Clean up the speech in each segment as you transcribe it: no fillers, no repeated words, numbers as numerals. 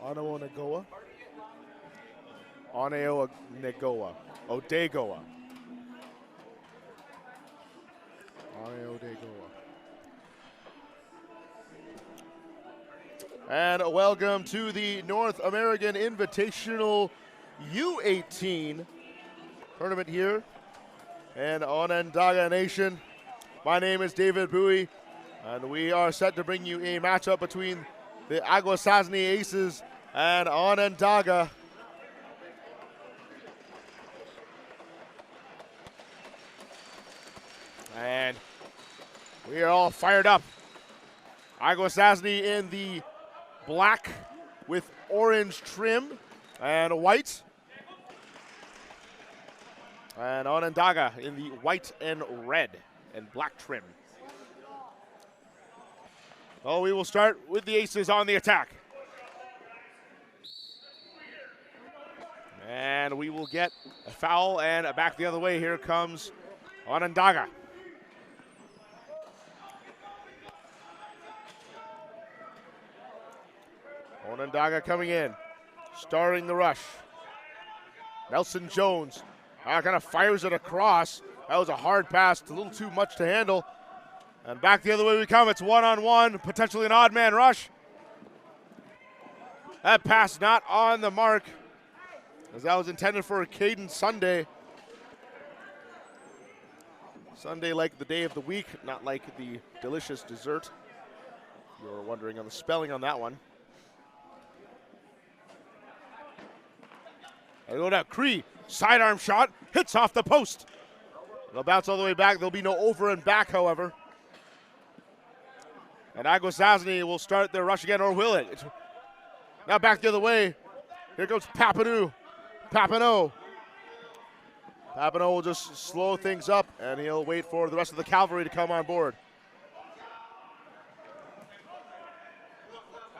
Onondaga. Onondaga. Odegoa. And welcome to the North American Invitational U18 tournament here in Onondaga Nation. My name is David Bowie, and we are set to bring you a matchup between the Akwesasne Aces and Onondaga. And we are all fired up. Akwesasne in the black with orange trim and white. And Onondaga in the white and red and black trim. Oh, we will start with the Aces on the attack. And we will get a foul and back the other way. Here comes Onondaga. Onondaga coming in, starting the rush. Nelson Jones kind of fires it across. That was a hard pass, a little too much to handle. And back the other way we come. It's one-on-one, potentially an odd man rush. That pass not on the mark, as that was intended for a Caden Sunday. Sunday like the day of the week, not like the delicious dessert. You were wondering on the spelling on that one. They go down. Cree, sidearm shot, hits off the post. It'll bounce all the way back. There'll be no over and back, however. And Akwesasne will start their rush again, or will it? It's now back the other way. Here comes Papineau. Papineau will just slow things up, and he'll wait for the rest of the cavalry to come on board.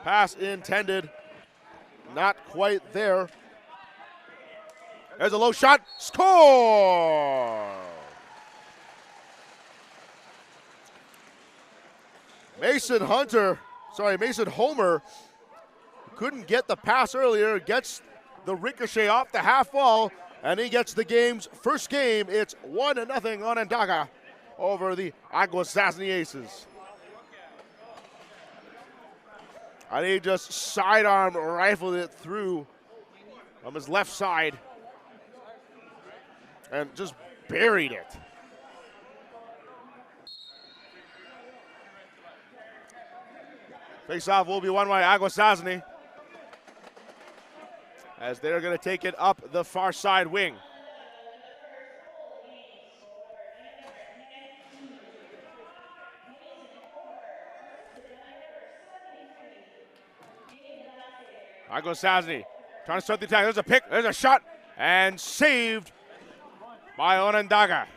Pass intended, not quite there. There's a low shot, score! Mason Homer couldn't get the pass earlier, gets the ricochet off the half wall, and he gets the game's first game. It's 1-0 Onondaga over the Akwesasne Aces. And he just sidearm rifled it through from his left side and just buried it. Face-off will be won by Akwesasne, as they're going to take it up the far side wing. Akwesasne trying to start the attack. There's a pick, there's a shot, and saved by Onondaga.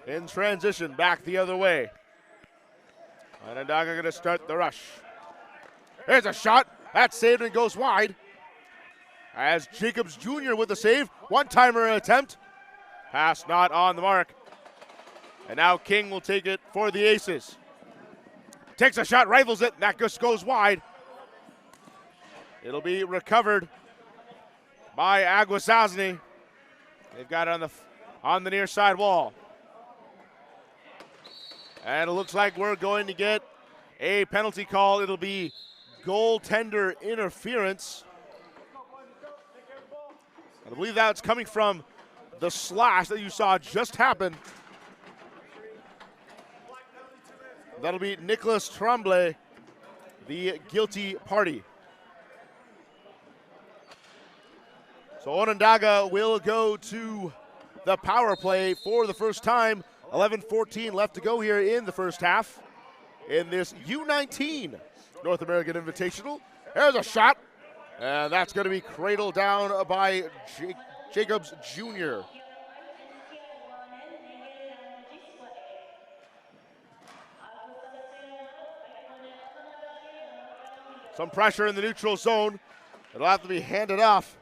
In transition, back the other way. Onondaga going to start the rush. There's a shot. That's saved and goes wide. As Jacobs Jr. with the save. One-timer attempt. Pass not on the mark. And now King will take it for the Aces. Takes a shot, rifles it. That just goes wide. It'll be recovered by Akwesasne. They've got it on the near side wall. And it looks like we're going to get a penalty call. It'll be goaltender interference. I believe that's coming from the slash that you saw just happen. That'll be Nicholas Tremblay, the guilty party. So Onondaga will go to the power play for the first time. 11:14 left to go here in the first half in this U19 North American Invitational. There's a shot, and that's going to be cradled down by Jacobs Jr. Some pressure in the neutral zone. It'll have to be handed off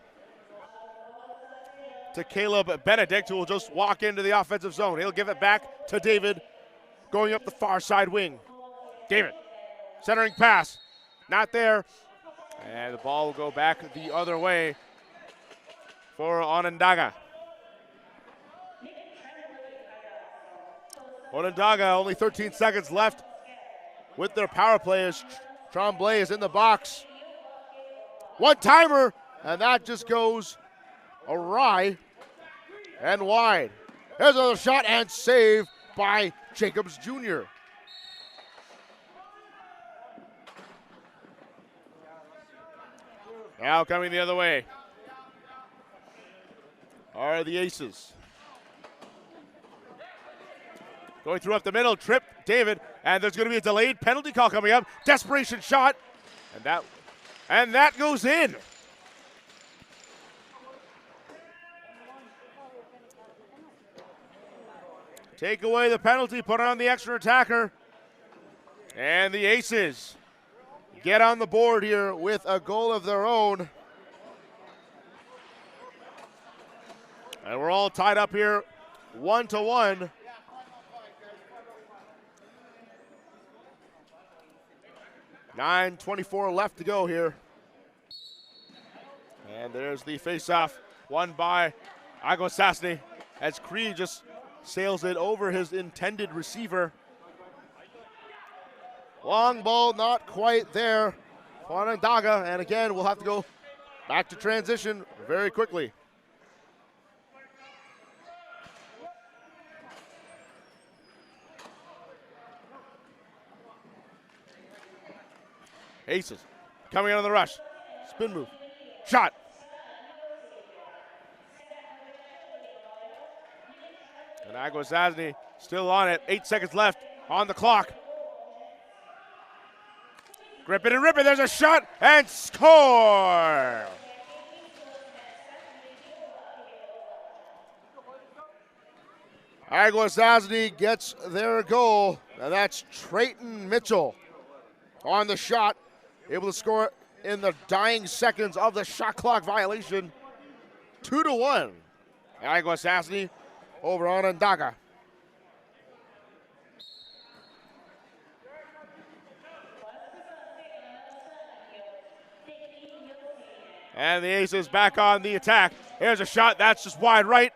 to Caleb Benedict, who will just walk into the offensive zone. He'll give it back to David, going up the far side wing. David, centering pass, not there. And the ball will go back the other way for Onondaga. Onondaga, only 13 seconds left with their power play as Tremblay is in the box. One-timer, and that just goes awry and wide. There's another shot and save by Jacobs Jr. Now coming the other way are the Aces. Going through up the middle, trip, David, and there's going to be a delayed penalty call coming up. Desperation shot, and that goes in. Take away the penalty, put on the extra attacker, and the Aces get on the board here with a goal of their own. And we're all tied up here 1-1. .24 left to go here. And there's the face-off, won by Akwesasne as Cree just sails it over his intended receiver. Long ball, not quite there. Onondaga, and again, we'll have to go back to transition very quickly. Aces coming out on the rush. Spin move. Shot. And Akwesasne still on it. 8 seconds left on the clock. Grip it and rip it. There's a shot and score. Akwesasne gets their goal, and that's Trayton Mitchell on the shot. Able to score in the dying seconds of the shot clock violation. 2-1. Akwesasne over Onondaga. And the Aces back on the attack. Here's a shot, that's just wide right.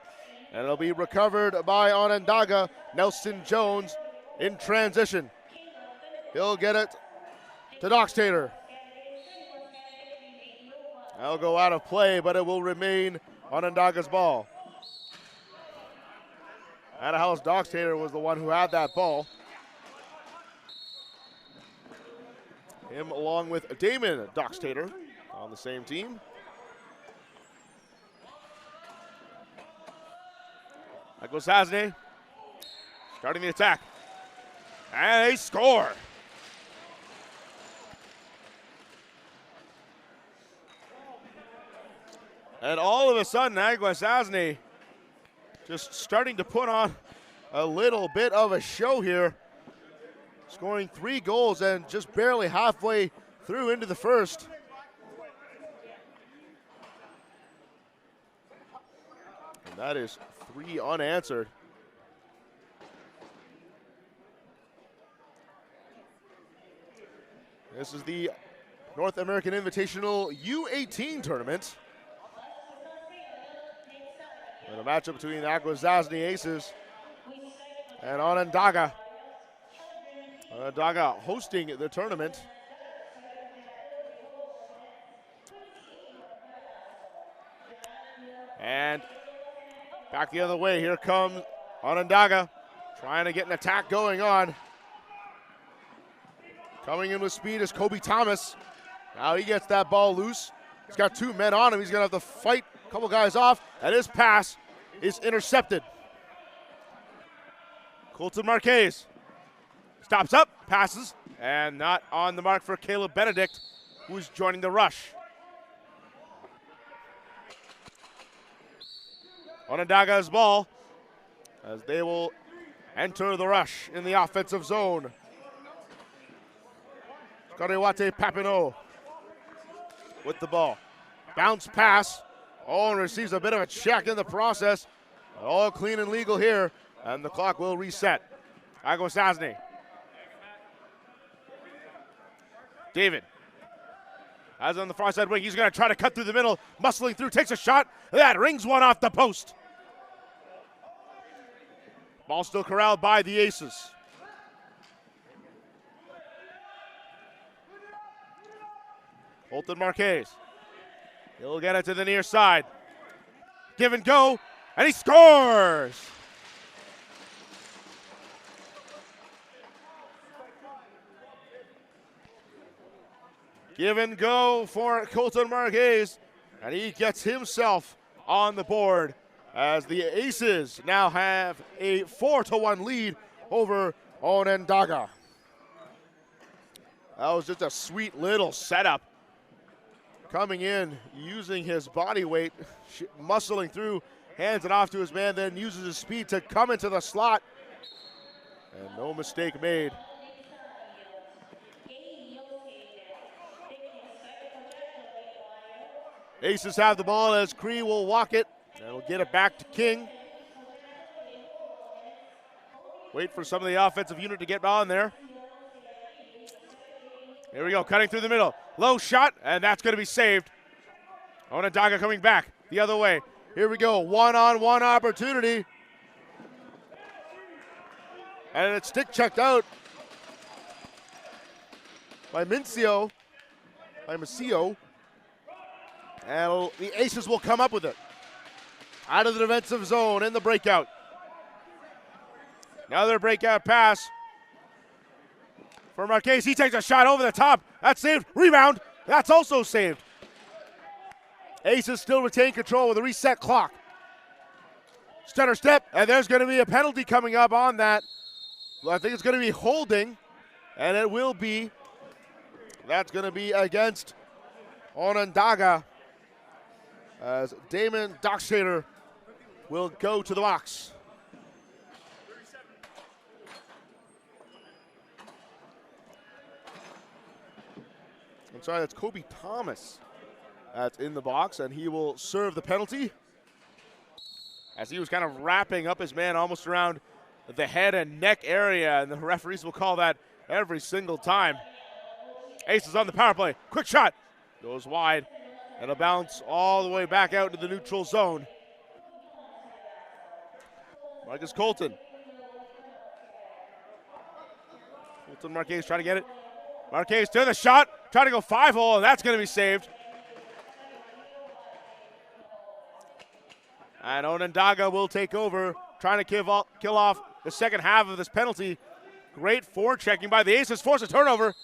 And it'll be recovered by Onondaga. Nelson Jones in transition. He'll get it to Doxtator. That'll go out of play, but it will remain Onondaga's ball. House Doxtator was the one who had that ball. Him along with Damon Doxtator on the same team. Akwesasne starting the attack. And they score. And all of a sudden, Akwesasne just starting to put on a little bit of a show here. Scoring 3 goals and just barely halfway through into the first. And that is 3 unanswered. This is the North American Invitational U18 tournament. And a matchup between the Akwesasne Aces and Onondaga. Onondaga hosting the tournament. And back the other way, here comes Onondaga, trying to get an attack going on. Coming in with speed is Kobe Thomas. Now he gets that ball loose. He's got 2 men on him. He's gonna have to fight a couple guys off, and his pass is intercepted. Colton Marquez stops up, passes, and not on the mark for Caleb Benedict, who's joining the rush. Onondaga's ball as they will enter the rush in the offensive zone. Karewate Papineau with the ball. Bounce pass. Oh, and receives a bit of a check in the process. All clean and legal here, and the clock will reset. Akwesasne David. As on the far side wing, he's going to try to cut through the middle, muscling through, takes a shot. That rings one off the post. Ball still corralled by the Aces. Colton Marquez. He'll get it to the near side. Give and go, and he scores! Give and go for Colton Marquez, and he gets himself on the board as the Aces now have a 4-1 lead over Onondaga. That was just a sweet little setup. Coming in, using his body weight, muscling through, hands it off to his man, then uses his speed to come into the slot. And no mistake made. Aces have the ball as Cree will walk it. And will get it back to King. Wait for some of the offensive unit to get on there. Here we go, cutting through the middle. Low shot, and that's going to be saved. Onondaga coming back the other way. Here we go, one-on-one opportunity. And it's stick checked out by Macio. And the Aces will come up with it. Out of the defensive zone in the breakout. Another breakout pass for Marquez. He takes a shot over the top. That's saved. Rebound. That's also saved. Aces still retain control with a reset clock. Stutter step, and there's going to be a penalty coming up on that. I think it's going to be holding, and it will be. That's going to be against Onondaga as Damon Dockshader will go to the box. I'm sorry, that's Kobe Thomas that's in the box, and he will serve the penalty as he was kind of wrapping up his man almost around the head and neck area, and the referees will call that every single time. Aces on the power play. Quick shot. Goes wide, and a bounce all the way back out into the neutral zone. Marcus Colton. Colton Marquez trying to get it. Marquez to the shot, trying to go 5-hole, and that's going to be saved. And Onondaga will take over, trying to kill off the second half of this penalty. Great forechecking by the Aces, force a turnover.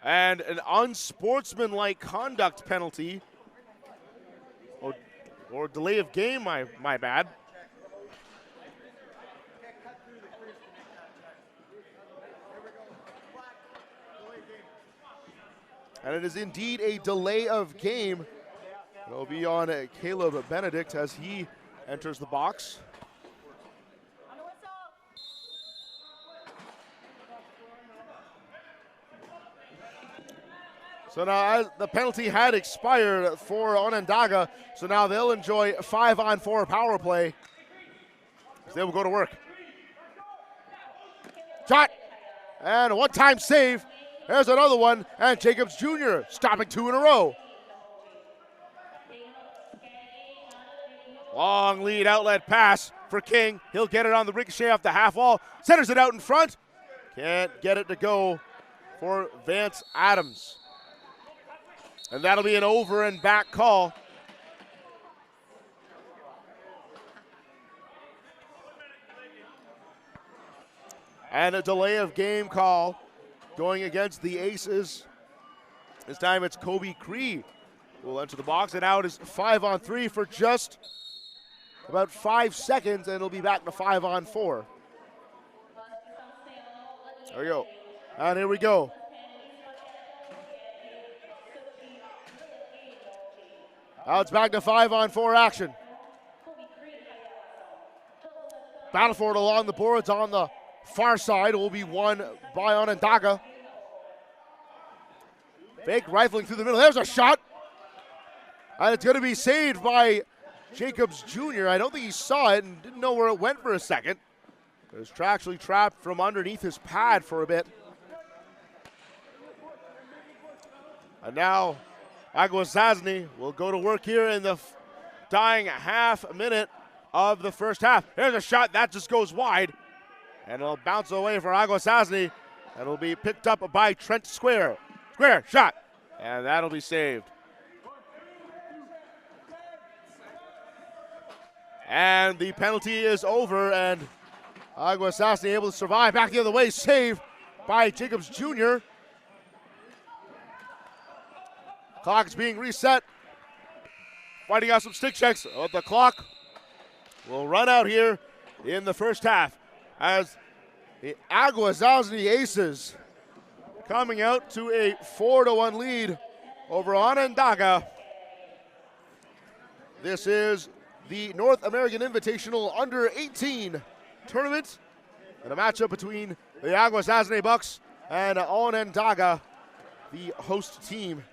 And an unsportsmanlike conduct penalty. Or delay of game, my bad. And it is indeed a delay of game. It'll be on Caleb Benedict as he enters the box. So now as the penalty had expired for Onondaga, so now they'll enjoy a 5-on-4 power play. They will go to work. Shot, and a one-time save. There's another one, and Jacobs Jr. stopping 2 in a row. Long lead outlet pass for King. He'll get it on the ricochet off the half wall. Centers it out in front. Can't get it to go for Vance Adams. And that'll be an over and back call. And a delay of game call going against the Aces. This time it's Kobe Cree who will enter the box, and now it is 5-on-3 for just about 5 seconds, and it'll be back to 5-on-4. There we go. And here we go. Now it's back to 5-on-4 action. Battle for it along the boards on the far side will be won by Onondaga. Fake rifling through the middle. There's a shot. And it's going to be saved by Jacobs Jr. I don't think he saw it and didn't know where it went for a second. was actually trapped from underneath his pad for a bit. And now Akwesasne will go to work here in the dying half minute of the first half. There's a shot that just goes wide, and it'll bounce away for Akwesasne, and it'll be picked up by Trent Square. Square shot, and that'll be saved. And the penalty is over, and Akwesasne able to survive. Back the other way, save by Jacobs Jr. Clock is being reset. Fighting out some stick checks. The clock will run out here in the first half as the Akwesasne Aces coming out to a 4-1 lead over Onondaga. This is the North American Invitational Under-18 tournament, and a matchup between the Akwesasne Bucks and Onondaga, the host team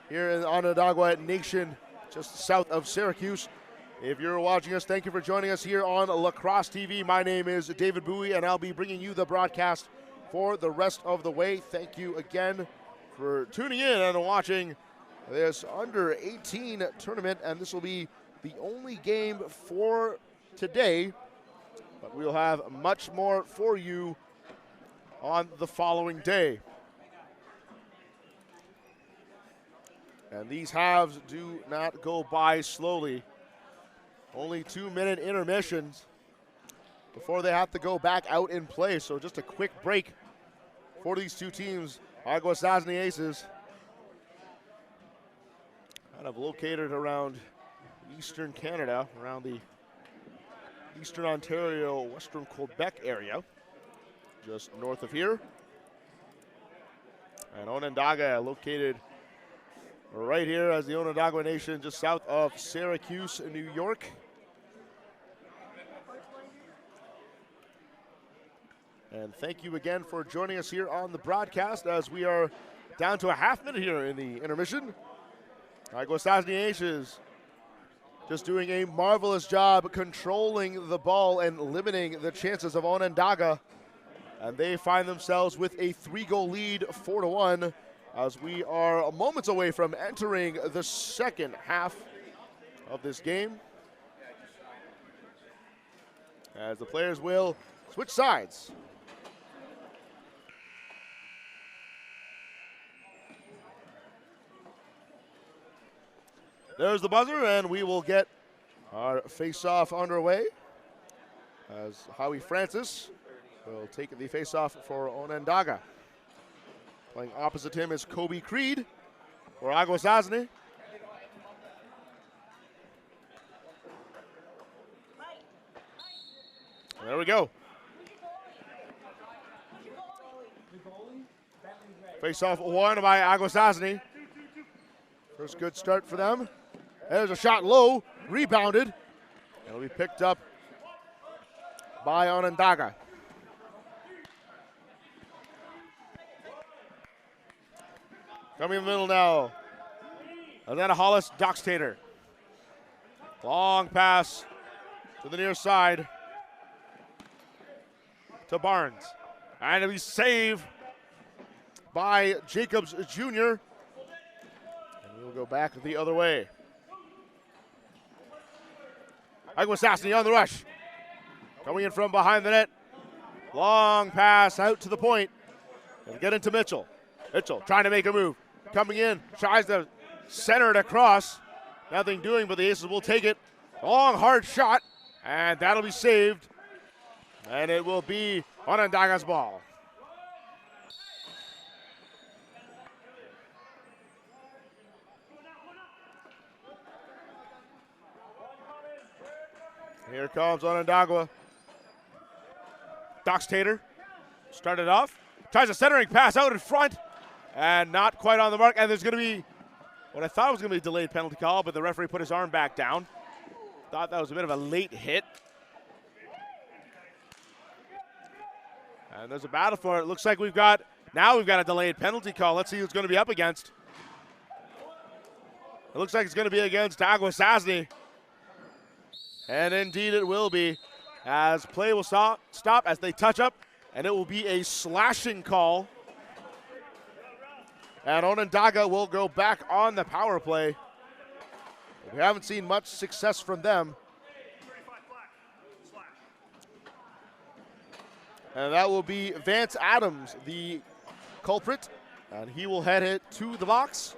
here in the Onondaga Nation, just south of Syracuse. If you're watching us, thank you for joining us here on Lacrosse-TV. My name is David Bowie, and I'll be bringing you the broadcast for the rest of the way. Thank you again for tuning in and watching this Under-18 tournament, and this will be the only game for today, but we'll have much more for you on the following day. And these halves do not go by slowly. Only 2-minute intermissions before they have to go back out in play. So just a quick break for these two teams. Akwesasne Aces, kind of located around eastern Canada, around the eastern Ontario, western Quebec area, just north of here. And Onondaga located right here as the Onondaga Nation, just south of Syracuse, New York. And thank you again for joining us here on the broadcast as we are down to a half minute here in the intermission. Akwesasne Aces just doing a marvelous job controlling the ball and limiting the chances of Onondaga. And they find themselves with a 3-goal lead, 4-1. As we are moments away from entering the second half of this game, as the players will switch sides. There's the buzzer, and we will get our face-off underway as Howie Francis will take the face-off for Onondaga. Playing opposite him is Kobe Creed for Akwesasne. There we go. Face-off won by Akwesasne. First good start for them. There's a shot low, rebounded. It'll be picked up by Onondaga. Coming in the middle now. And then a Hollis Dockstader. Long pass to the near side to Barnes. And it'll be saved by Jacobs Jr. And we'll go back the other way. Akwesasne on the rush. Coming in from behind the net. Long pass out to the point. And get into Mitchell. Mitchell trying to make a move. Coming in, tries to center it across. Nothing doing, but the Aces will take it. Long, hard shot, and that'll be saved. And it will be Onondaga's ball. Here comes Onondaga. Dockstader started off. Tries a centering pass out in front. And not quite on the mark. And there's going to be what I thought was going to be a delayed penalty call, but the referee put his arm back down. Thought that was a bit of a late hit. And there's a battle for it. Looks like we've got a delayed penalty call. Let's see who's going to be up against. It looks like it's going to be against Akwesasne. And indeed it will be. as play will stop as they touch up, and it will be a slashing call. And Onondaga will go back on the power play. We haven't seen much success from them. And that will be Vance Adams, the culprit, and he will head it to the box.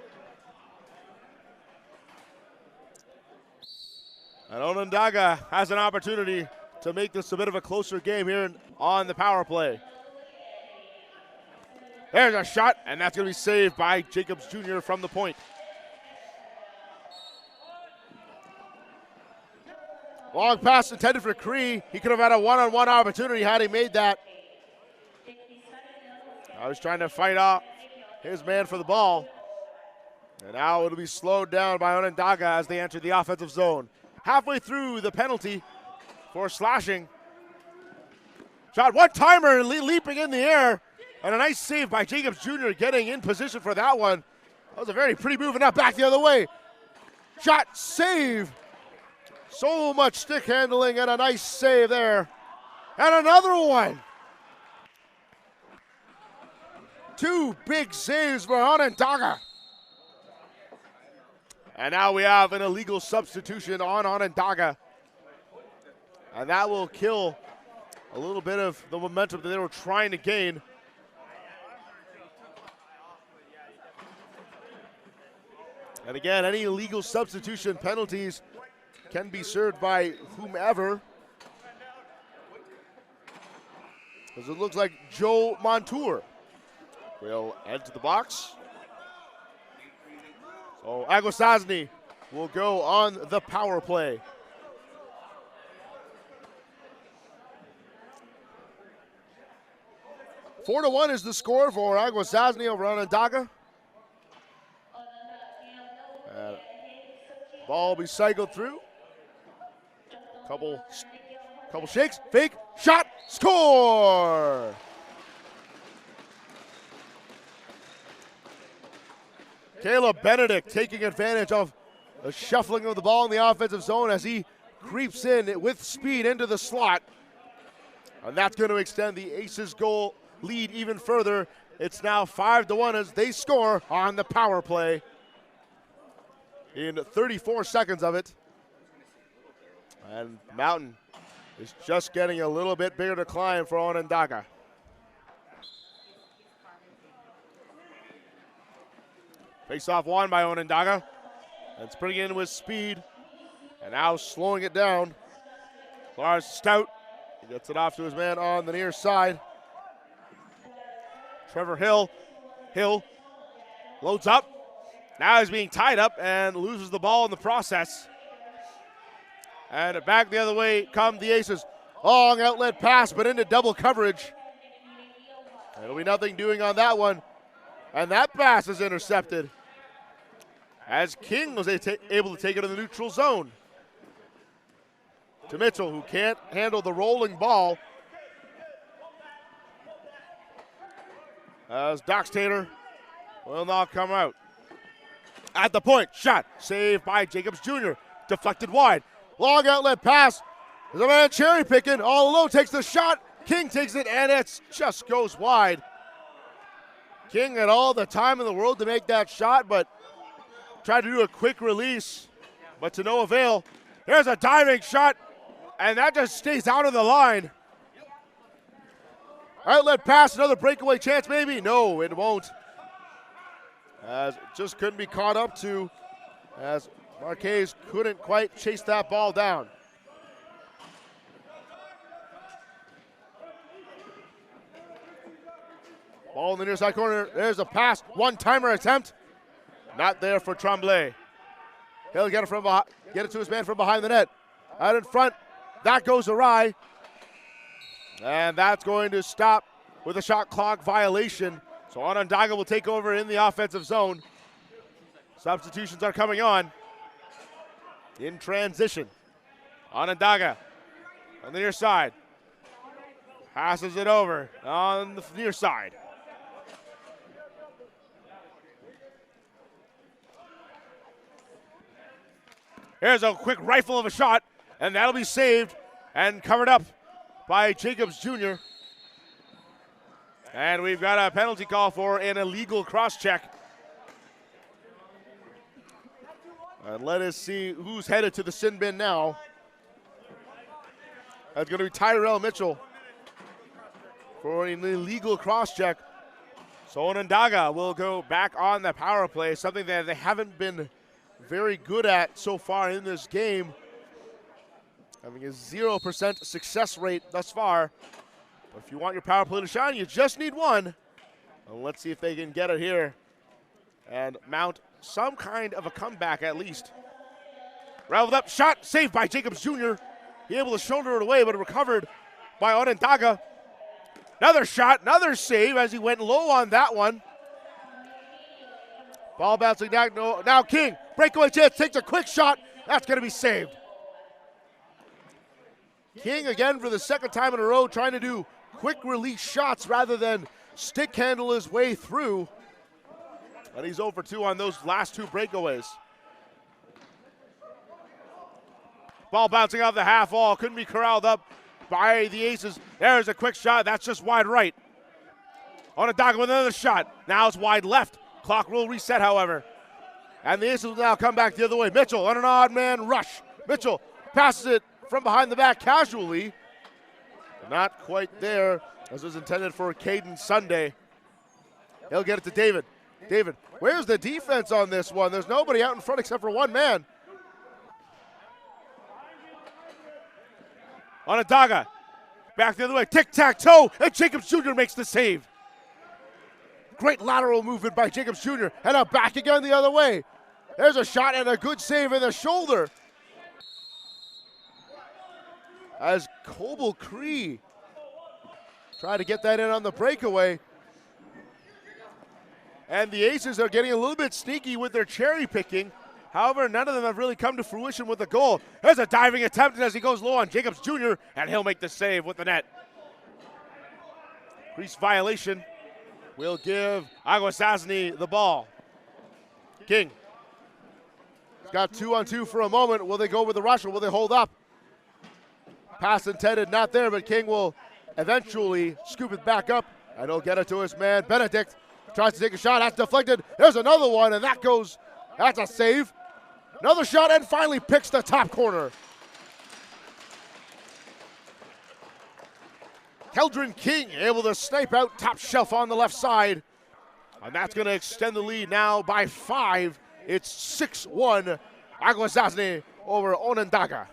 And Onondaga has an opportunity to make this a bit of a closer game here on the power play. There's a shot, and that's going to be saved by Jacobs Jr. from the point. Long pass intended for Cree. He could have had a one-on-one opportunity had he made that. I was trying to fight off his man for the ball. And now it'll be slowed down by Onondaga as they enter the offensive zone. Halfway through the penalty for slashing. Shot, one-timer leaping in the air. And a nice save by Jacobs Jr. getting in position for that one. That was a very pretty move and not back the other way. Shot, save. So much stick handling and a nice save there. And another one. Two big saves for Onondaga. And now we have an illegal substitution on Onondaga. And that will kill a little bit of the momentum that they were trying to gain. And again, any illegal substitution penalties can be served by whomever. Because it looks like Joe Montour will enter the box. So Akwesasne will go on the power play. Four to 1 is the score for Akwesasne over Onondaga. Ball will be cycled through. Couple shakes, fake, shot, score! Caleb Benedict taking advantage of the shuffling of the ball in the offensive zone as he creeps in with speed into the slot. And that's going to extend the Aces goal lead even further. It's now 5 to 1 as they score on the power play in 34 seconds of it. And Mountain is just getting a little bit bigger to climb for Onondaga. Face-off won by Onondaga. That's putting in with speed. And now slowing it down. Lars Stout. He gets it off to his man on the near side. Trevor Hill. Hill loads up. Now he's being tied up and loses the ball in the process. And back the other way come the Aces. Long outlet pass, but into double coverage. It'll be nothing doing on that one. And that pass is intercepted as King was able to take it in the neutral zone. To Mitchell, who can't handle the rolling ball. As Doxtator will not come out. At the point, shot, saved by Jacobs Jr. Deflected wide. Long outlet pass. There's a man cherry picking. All alone takes the shot. King takes it, and it just goes wide. King had all the time in the world to make that shot, but tried to do a quick release, but to no avail. There's a diving shot, and that just stays out of the line. Outlet pass, another breakaway chance maybe? No, it won't. As it just couldn't be caught up to, as Marquez couldn't quite chase that ball down. Ball in the near side corner. There's a pass. One-timer attempt. Not there for Tremblay. He'll get it to his man from behind the net. Out in front. That goes awry. And that's going to stop with a shot clock violation. So Onondaga will take over in the offensive zone. Substitutions are coming on. In transition. Onondaga on the near side. Passes it over on the near side. Here's a quick rifle of a shot, and that'll be saved and covered up by Jacobs Jr. And we've got a penalty call for an illegal cross-check. And let us see who's headed to the sin bin now. That's going to be Tyrell Mitchell for an illegal cross-check. So Onondaga will go back on the power play, something that they haven't been very good at so far in this game. Having a 0% success rate thus far. But if you want your power play to shine, you just need one. And let's see if they can get it here and mount some kind of a comeback at least. Raveled up, shot, saved by Jacobs Jr. He able to shoulder it away, but recovered by Onondaga. Another shot, another save as he went low on that one. Ball bouncing down. Now King, breakaway chance, takes a quick shot. That's going to be saved. King again for the second time in a row trying to do quick release shots rather than stick handle his way through. And he's 0 for 2 on those last 2 breakaways. Ball bouncing off the half wall, couldn't be corralled up by the Aces. There's a quick shot, that's just wide right. Onondaga with another shot, now it's wide left. Clock will reset, however. And the Aces will now come back the other way. Mitchell on an odd man rush. Mitchell passes it from behind the back casually. Not quite there, as was intended for Caden Sunday. He'll get it to David. David, where's the defense on this one? There's nobody out in front except for one man. Onondaga, back the other way, tic-tac-toe, and Jacobs Jr. makes the save. Great lateral movement by Jacobs Jr. And now back again the other way. There's a shot and a good save in the shoulder. As Coble Cree try to get that in on the breakaway. And the Aces are getting a little bit sneaky with their cherry picking. However, none of them have really come to fruition with the goal. There's a diving attempt as he goes low on Jacobs Jr. and he'll make the save with the net. Crease violation will give Akwesasne the ball. King. He's got 2-on-2 for a moment. Will they go with the rush or will they hold up? Pass intended, not there, but King will eventually scoop it back up, and he'll get it to his man, Benedict. Tries to take a shot, that's deflected. There's another one, and that's a save. Another shot, and finally picks the top corner. Keldrin King able to snipe out top shelf on the left side, and that's going to extend the lead now by 5. It's 6-1, Akwesasne over Onondaga.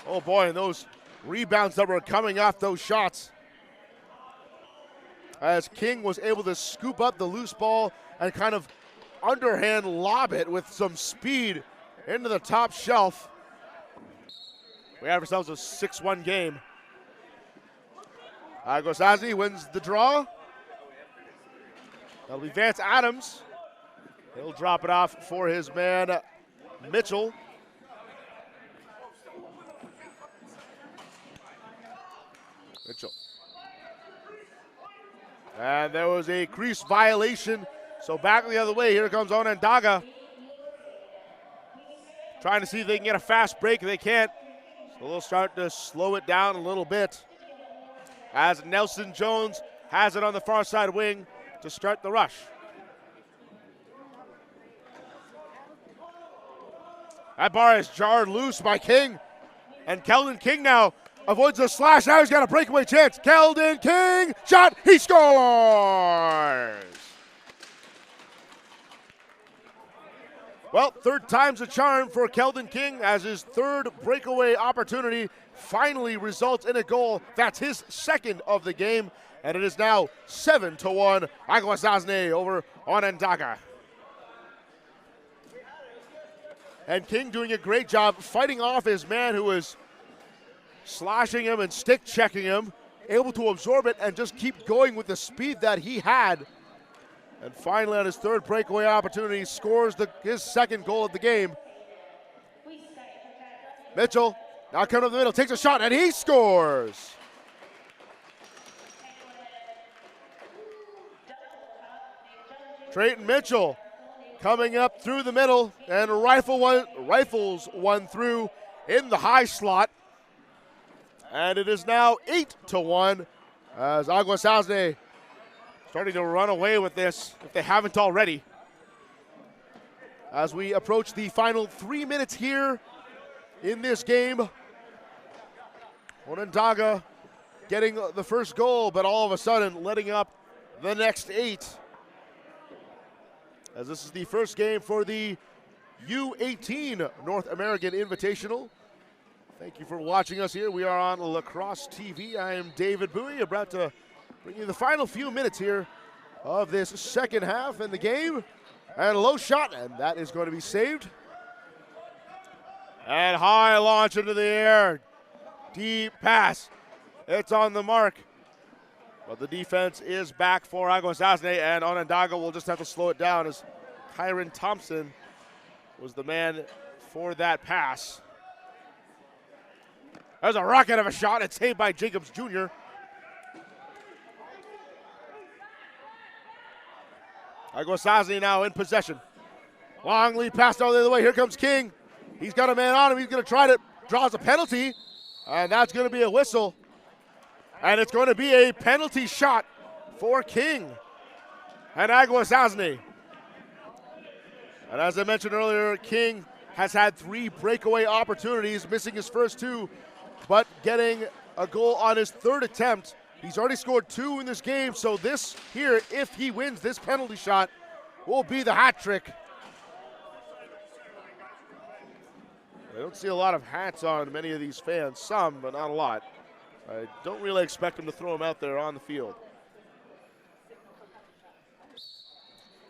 Oh boy, and those rebounds that were coming off those shots. As King was able to scoop up the loose ball and kind of underhand lob it with some speed into the top shelf. We have ourselves a 6-1 game. Akwesasne wins the draw. That'll be Vance Adams. He'll drop it off for his man, Mitchell. Mitchell. And there was a crease violation. So back the other way, here comes Onondaga. Trying to see if they can get a fast break. They can't. So they'll start to slow it down a little bit. As Nelson Jones has it on the far side wing to start the rush. That bar is jarred loose by King. And Keldon King now avoids the slash. Now he's got a breakaway chance. Keldon King, shot, he scores! Well, third time's a charm for Keldon King as his third breakaway opportunity finally results in a goal. That's his second of the game, and it is now 7-1, Akwesasne over Onondaga. And King doing a great job fighting off his man who was slashing him and stick checking him, able to absorb it and just keep going with the speed that he had. And finally, on his third breakaway opportunity, scores his second goal of the game. Mitchell, now coming up the middle, takes a shot, and he scores! Trayton Mitchell coming up through the middle and rifles one through in the high slot. And it is now 8-1 as Akwesasne starting to run away with this, if they haven't already. As we approach the final 3 minutes here in this game. Onondaga getting the first goal, but all of a sudden letting up the next 8. As this is the first game for the U18 North American Invitational. Thank you for watching us here. We are on Lacrosse-TV. I am David Bowie, about to bring you the final few minutes here of this second half in the game. And a low shot, and that is going to be saved. And high launch into the air. Deep pass. It's on the mark. But the defense is back for Akwesasne, and Onondaga will just have to slow it down as Kyron Thompson was the man for that pass. There's a rocket of a shot. It's saved by Jacobs Jr. Akwesasne now in possession. Long lead pass down the other way. Here comes King. He's got a man on him. He's going to try to draws a penalty, and that's going to be a whistle. And it's going to be a penalty shot for King and Akwesasne. And as I mentioned earlier, King has had 3 breakaway opportunities, missing his first 2, but getting a goal on his 3rd attempt. He's already scored 2 in this game, so this here, if he wins this penalty shot, will be the hat trick. I don't see a lot of hats on many of these fans, some, but not a lot. I don't really expect him to throw them out there on the field.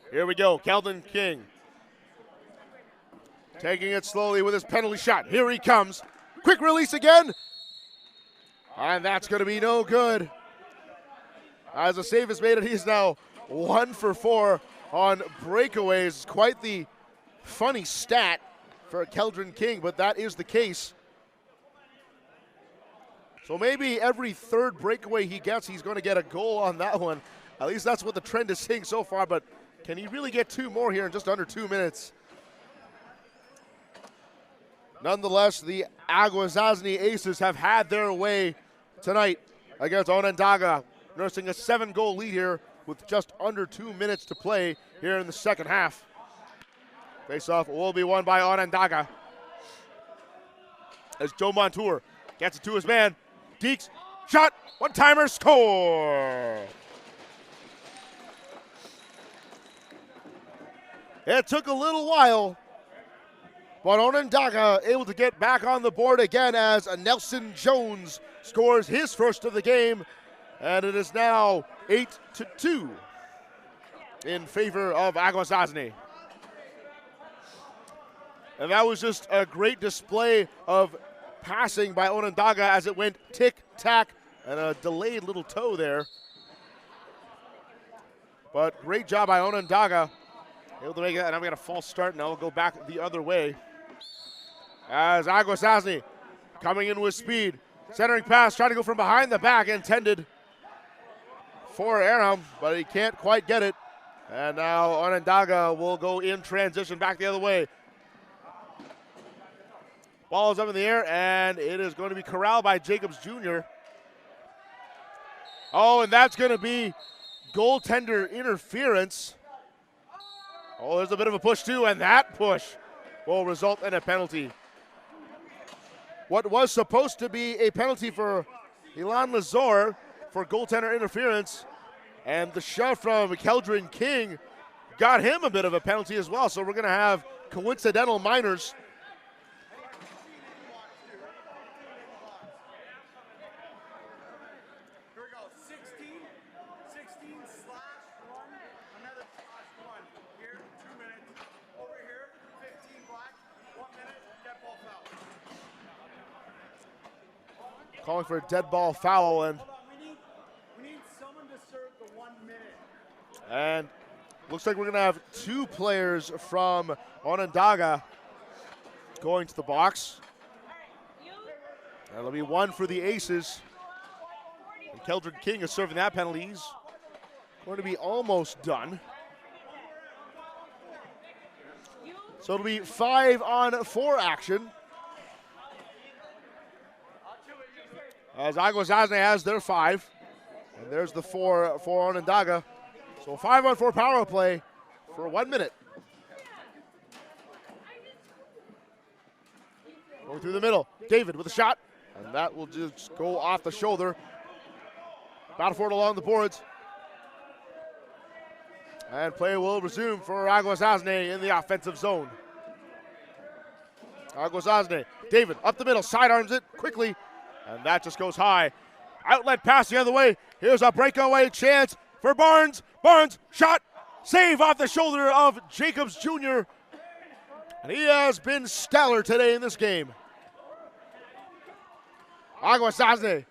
Here we go, Keldon King. Taking it slowly with his penalty shot. Here he comes. Quick release again. And that's going to be no good. As the save is made, and he's now 1 for 4 on breakaways. Quite the funny stat for Keldon King, but that is the case. So maybe every 3rd breakaway he gets, he's going to get a goal on that one. At least that's what the trend is saying so far, but can he really get 2 more here in just under 2 minutes? Nonetheless, the Akwesasne Aces have had their way tonight against Onondaga, nursing a 7-goal lead here with just under 2 minutes to play here in the second half. Face-off will be won by Onondaga. As Joe Montour gets it to his man. Deeks, shot, one-timer, score! It took a little while, but Onondaga able to get back on the board again as Nelson Jones scores his first of the game, and it is now 8-2 in favor of Akwesasne. And that was just a great display of passing by Onondaga as it went tick-tack, and a delayed little toe there. But great job by Onondaga. Able to make it, and I'm going to false start, and I'll go back the other way. As Akwesasne coming in with speed. Centering pass, trying to go from behind the back, intended for Aram, but he can't quite get it. And now Onondaga will go in transition back the other way. Ball is up in the air, and it is going to be corralled by Jacobs Jr. Oh, and that's going to be goaltender interference. Oh, there's a bit of a push too, and that push will result in a penalty. What was supposed to be a penalty for Ilan Lazor for goaltender interference, and the shot from Keldon King got him a bit of a penalty as well, so we're going to have coincidental minors. Calling for a dead ball foul, and we need someone to serve the 1 minute. And looks like we're going to have 2 players from Onondaga going to the box. That'll be 1 for the Aces. And Keldon King is serving that penalty. He's going to be almost done. So it'll be 5-on-4 action. as Akwesasne has their 5. And there's the 4 for Onondaga. So 5-on-4 power play for 1 minute. Going through the middle, David with a shot. And that will just go off the shoulder. Battle for it along the boards. And play will resume for Akwesasne in the offensive zone. Akwesasne, David up the middle, sidearms it quickly, and that just goes high. Outlet pass the other way. Here's a breakaway chance for Barnes. Barnes, shot, save off the shoulder of Jacobs Jr. And he has been stellar today in this game. Akwesasne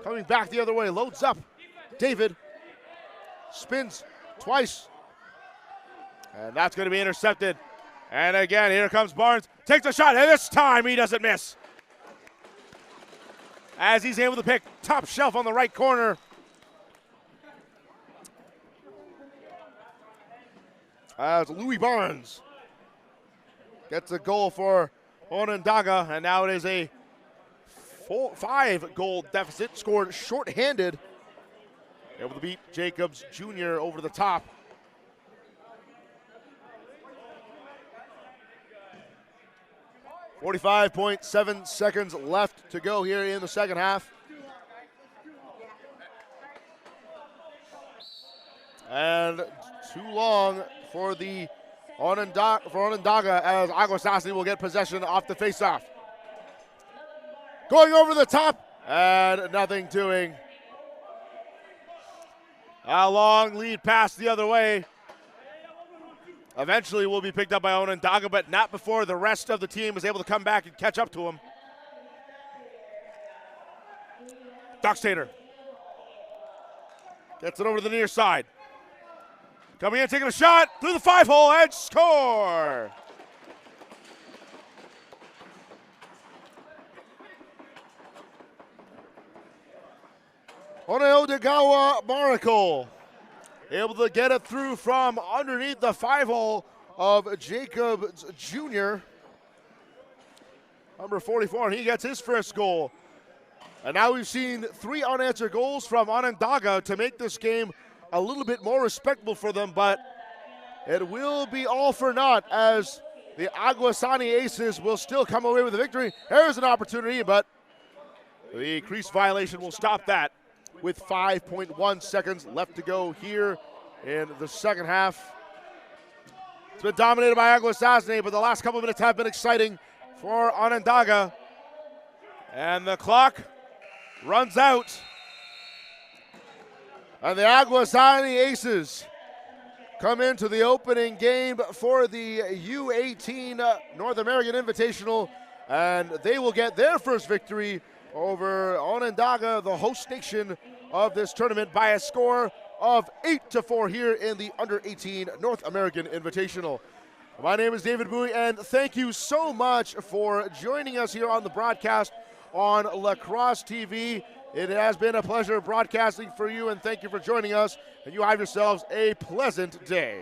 coming back the other way, loads up. David spins twice, and that's going to be intercepted. And again, here comes Barnes, takes a shot, and this time he doesn't miss. As he's able to pick top shelf on the right corner. As Louis Barnes gets a goal for Onondaga, and now it is a 5-goal deficit, scored shorthanded. Able to beat Jacobs Jr. over the top. .7 seconds left to go here in the second half. And too long for the Onondaga as Akwesasne will get possession off the faceoff. Going over the top and nothing doing. A long lead pass the other way. Eventually will be picked up by Onondaga, but not before the rest of the team is able to come back and catch up to him. Dockstader gets it over to the near side. Coming in, taking a shot through the 5-hole and score! Onondaga Miracle able to get it through from underneath the 5-hole of Jacobs Jr. Number 44, and he gets his first goal. And now we've seen 3 unanswered goals from Onondaga to make this game a little bit more respectable for them, but it will be all for naught as the Akwesasne Aces will still come away with the victory. Here's an opportunity, but the crease violation will stop that with 5.1 seconds left to go here in the second half. It's been dominated by Akwesasne, but the last couple of minutes have been exciting for Onondaga. And the clock runs out. And the Akwesasne Aces come into the opening game for the U18 North American Invitational, and they will get their first victory over Onondaga, the host nation of this tournament, by a score of 8-4 here in the Under-18 North American Invitational. My name is David Bowie, and thank you so much for joining us here on the broadcast on Lacrosse-TV. It has been a pleasure broadcasting for you, and thank you for joining us, and you have yourselves a pleasant day.